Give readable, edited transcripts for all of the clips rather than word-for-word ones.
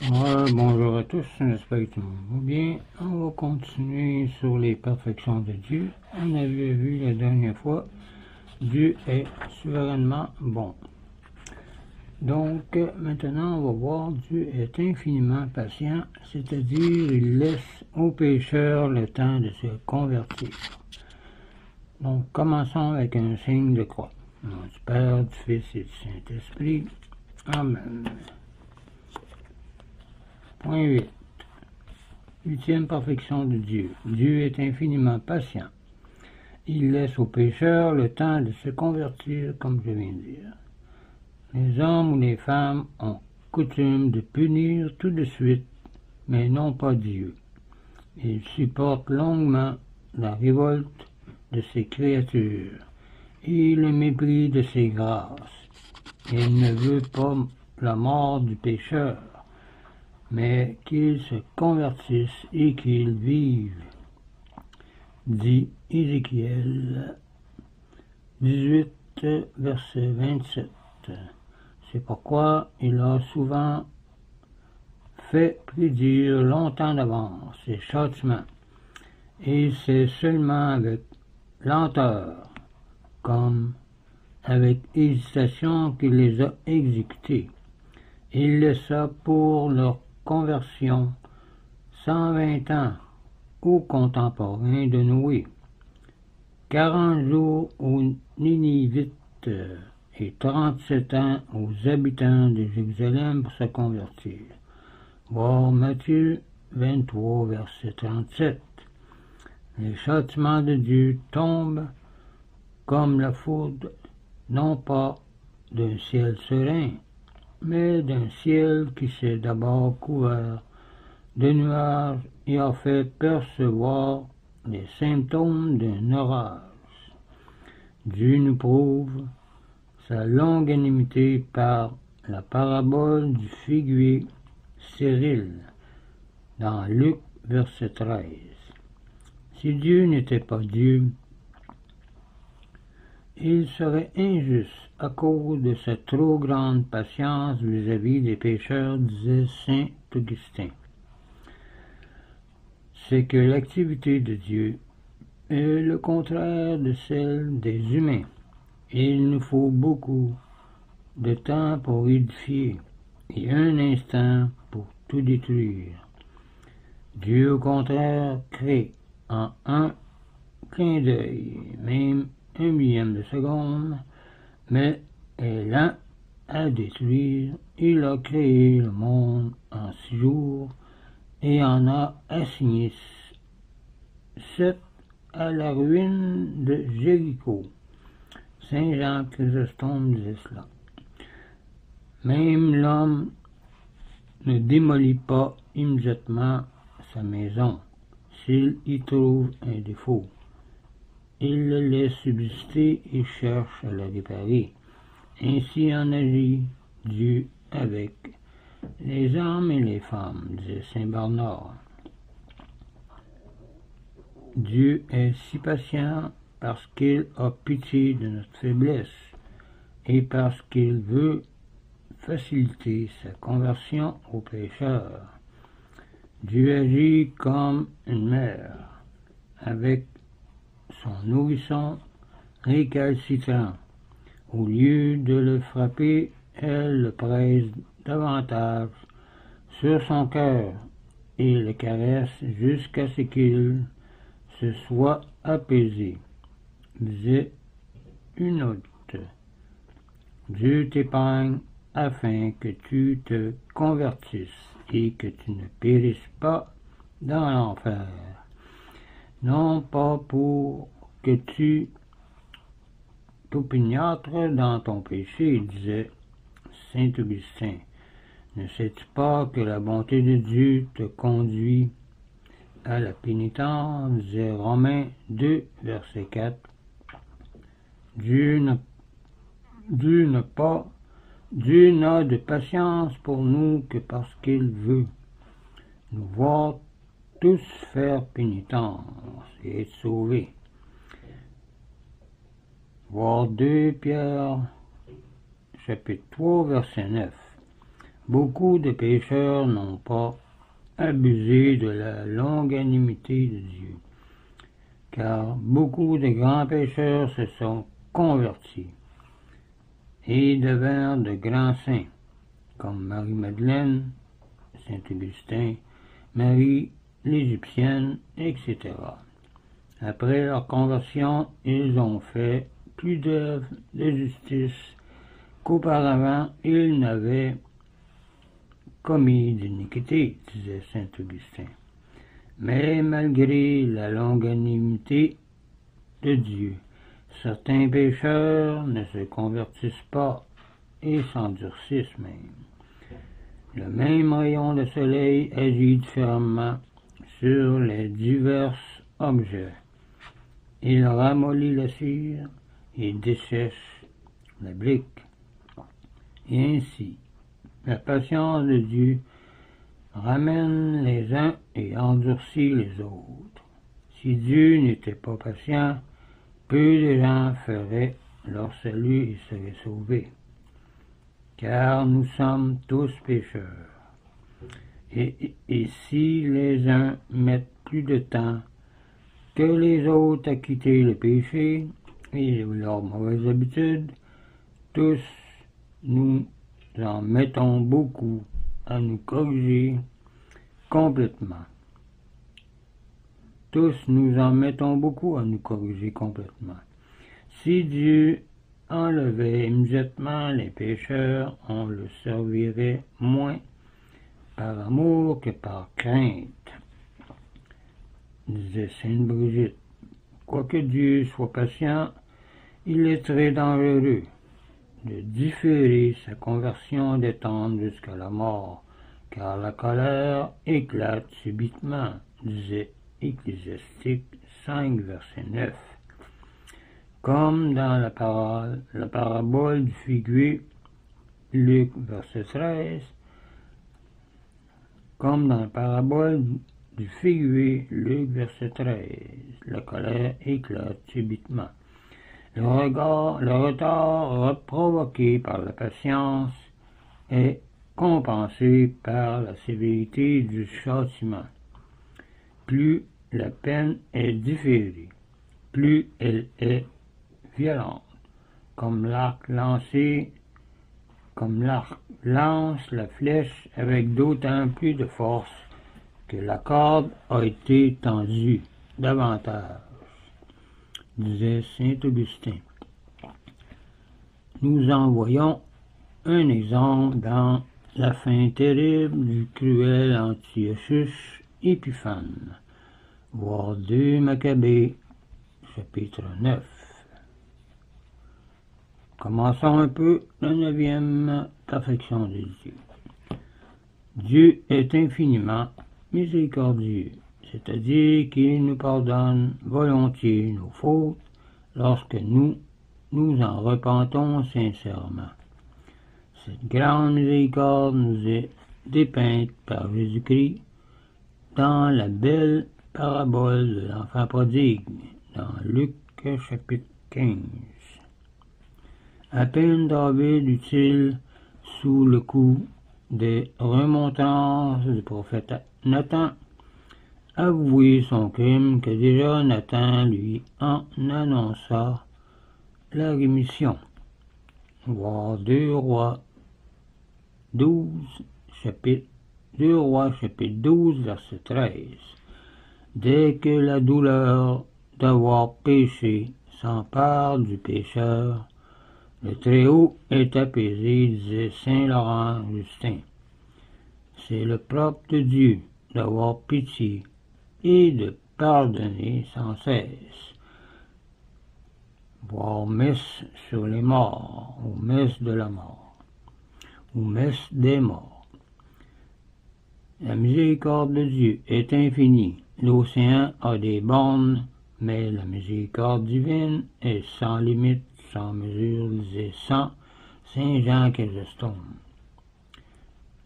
Bonjour à tous, j'espère que tout le monde va bien. On va continuer sur les perfections de Dieu. On avait vu la dernière fois, Dieu est souverainement bon. Donc maintenant on va voir, Dieu est infiniment patient, c'est-à-dire il laisse aux pécheurs le temps de se convertir. Donc commençons avec un signe de croix. Au nom du Père, du Fils et du Saint-Esprit. Amen. Point 8. Huitième perfection de Dieu. Dieu est infiniment patient. Il laisse aux pécheurs le temps de se convertir, comme je viens de dire. Les hommes ou les femmes ont coutume de punir tout de suite, mais non pas Dieu. Il supporte longuement la révolte de ses créatures et le mépris de ses grâces. Il ne veut pas la mort du pécheur, mais qu'il se convertisse et qu'il vive, dit Ézéchiel 18, verset 27. C'est pourquoi il a souvent fait prédire longtemps d'avance ses châtiments, et c'est seulement avec lenteur, comme avec hésitation qu'il les a exécutés. Il laissa pour leur conversion 120 ans aux contemporains de Noé, 40 jours aux Ninivites et 37 ans aux habitants de Jérusalem pour se convertir. Voir Matthieu 23, verset 37. Les châtiments de Dieu tombent comme la foudre, non pas d'un ciel serein, mais d'un ciel qui s'est d'abord couvert de nuages et a fait percevoir les symptômes d'un orage. Dieu nous prouve sa longanimité par la parabole du figuier stérile dans Luc verset 13. Si Dieu n'était pas Dieu, il serait injuste à cause de sa trop grande patience vis-à-vis des pécheurs, disait saint Augustin. C'est que l'activité de Dieu est le contraire de celle des humains. Il nous faut beaucoup de temps pour édifier et un instant pour tout détruire. Dieu, au contraire, crée en un clin d'œil, même un millième de seconde, mais est lent à détruire. Il a créé le monde en 6 jours et en a assigné 7 à la ruine de Jéricho. Saint Jean Chrysostome disait cela. Même l'homme ne démolit pas immédiatement sa maison s'il y trouve un défaut. Il le laisse subsister et cherche à la réparer. Ainsi en agit Dieu avec les hommes et les femmes, disait saint Bernard. Dieu est si patient parce qu'il a pitié de notre faiblesse et parce qu'il veut faciliter sa conversion aux pécheurs. Dieu agit comme une mère avec son nourrisson récalcitrant. Au lieu de le frapper, elle le presse davantage sur son cœur et le caresse jusqu'à ce qu'il se soit apaisé, disait une autre. Dieu t'épargne afin que tu te convertisses et que tu ne périsses pas dans l'enfer, non pas pour que tu t'opiniâtres dans ton péché, disait saint Augustin. Ne sais-tu pas que la bonté de Dieu te conduit à la pénitence, disait Romains 2, verset 4. Dieu n'a de patience pour nous que parce qu'il veut nous voir tous faire pénitence et être sauvés. Voir 2 Pierre, chapitre 3, verset 9. Beaucoup de pécheurs n'ont pas abusé de la longanimité de Dieu, car beaucoup de grands pécheurs se sont convertis et devinrent de grands saints, comme Marie-Madeleine, Saint-Augustin, Marie l'Égyptienne, etc. Après leur conversion, ils ont fait plus d'œuvres de justice qu'auparavant ils n'avaient commis d'iniquité, disait saint Augustin. Mais malgré la longanimité de Dieu, certains pécheurs ne se convertissent pas et s'endurcissent même. Le même rayon de soleil agit différemment sur les divers objets. Il ramollit la cire et dessèche la brique. Et ainsi, la patience de Dieu ramène les uns et endurcit les autres. Si Dieu n'était pas patient, peu de gens feraient leur salut et seraient sauvés. Car nous sommes tous pécheurs. Et si les uns mettent plus de temps que les autres à quitter le péché et leurs mauvaises habitudes, tous nous en mettons beaucoup à nous corriger complètement. Tous nous en mettons beaucoup à nous corriger complètement. Si Dieu enlevait immédiatement les pécheurs, on le servirait moins par amour que par crainte, disait sainte Brigitte. Quoique Dieu soit patient, il est très dangereux de différer sa conversion d'étendre jusqu'à la mort, car la colère éclate subitement, disait Ecclésiastique 5, verset 9. Comme dans la parabole du figuier, Luc, verset 13, comme dans la parabole du figuier, Luc, verset 13, la colère éclate subitement. Le retard provoqué par la patience est compensé par la sévérité du châtiment. Plus la peine est différée, plus elle est violente, comme l'arc lance la flèche avec d'autant plus de force que la corde a été tendue davantage, disait saint Augustin. Nous en voyons un exemple dans la fin terrible du cruel Antiochus Épiphane, voir 2 Maccabées, chapitre 9. Commençons un peu la 9e perfection de Dieu. Dieu est infiniment miséricordieux, c'est-à-dire qu'il nous pardonne volontiers nos fautes lorsque nous en repentons sincèrement. Cette grande miséricorde nous est dépeinte par Jésus-Christ dans la belle parabole de l'enfant prodigue, dans Luc chapitre 15. À peine David eut-il, sous le coup des remontrances du prophète Nathan, avoué son crime, que déjà Nathan lui en annonça la rémission. Voir 2 Rois chapitre 12, verset 13. Dès que la douleur d'avoir péché s'empare du pécheur, le Très-Haut est apaisé, disait saint Laurent Justin. C'est le propre de Dieu d'avoir pitié et de pardonner sans cesse. Voir messe sur les morts, ou messe de la mort, ou messe des morts. La miséricorde de Dieu est infinie. L'océan a des bornes, mais la miséricorde divine est sans limite, sans mesure, disait saint Jean Chrysostome.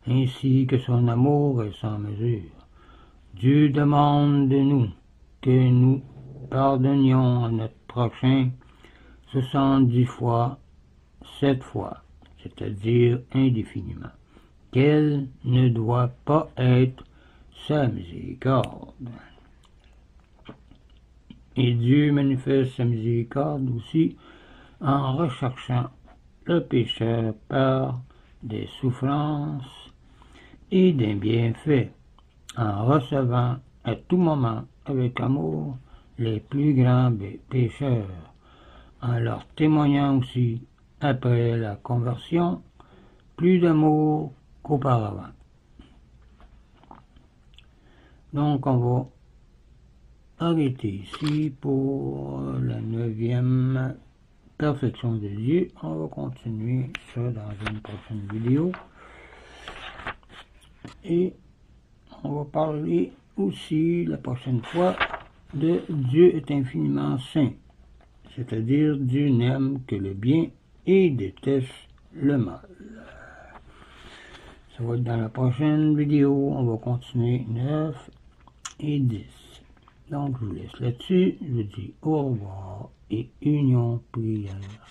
Ainsi que son amour est sans mesure. Dieu demande de nous que nous pardonnions à notre prochain 70 fois, 7 fois, c'est-à-dire indéfiniment. quelle ne doit pas être sa miséricorde. Et Dieu manifeste sa miséricorde aussi en recherchant le pécheur par des souffrances et des bienfaits, en recevant à tout moment avec amour les plus grands pécheurs, en leur témoignant aussi, après la conversion, plus d'amour qu'auparavant. Donc on va arrêter ici pour la 9e perfection de Dieu. On va continuer ça dans une prochaine vidéo. Et on va parler aussi la prochaine fois de Dieu est infiniment saint, c'est-à-dire Dieu n'aime que le bien et déteste le mal. Ça va être dans la prochaine vidéo, on va continuer 9 et 10. Donc je vous laisse là-dessus, je vous dis au revoir et union prière.